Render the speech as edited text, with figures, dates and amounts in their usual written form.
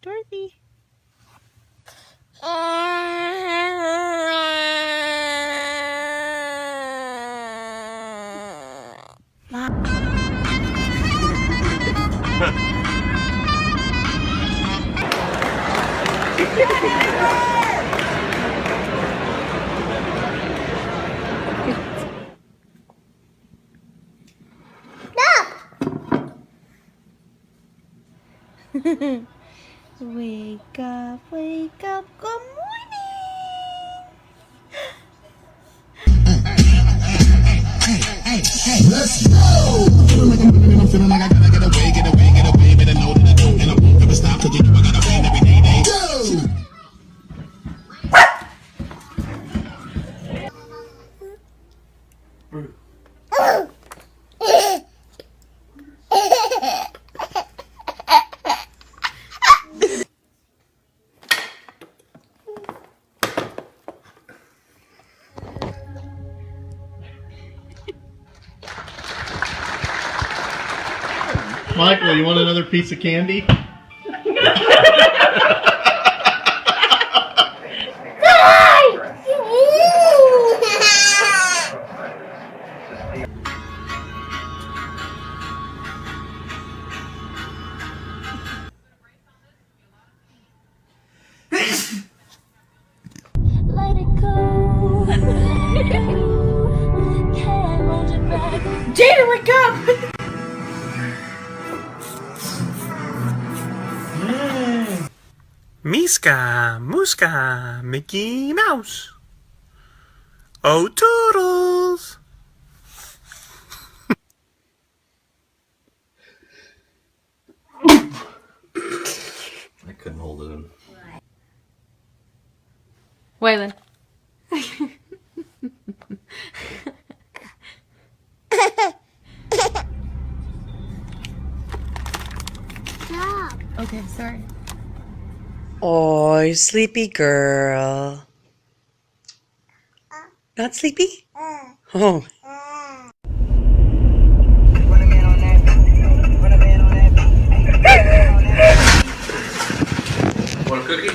Dorothy. Wake up, wake up, good morning! Let's go! I'm feeling like I gotta get away, better know that I don't, and I won't ever stop, 'cause you know I gotta win every day. Go! Michael, you want another piece of candy? Let it go. Can't hold it back. Jada, wake up! Miska, Muska, Mickey Mouse. Oh, Toodles! I couldn't hold it in. Waylon. Okay, sorry. Oh, sleepy girl. Not sleepy? Oh. Want a cookie?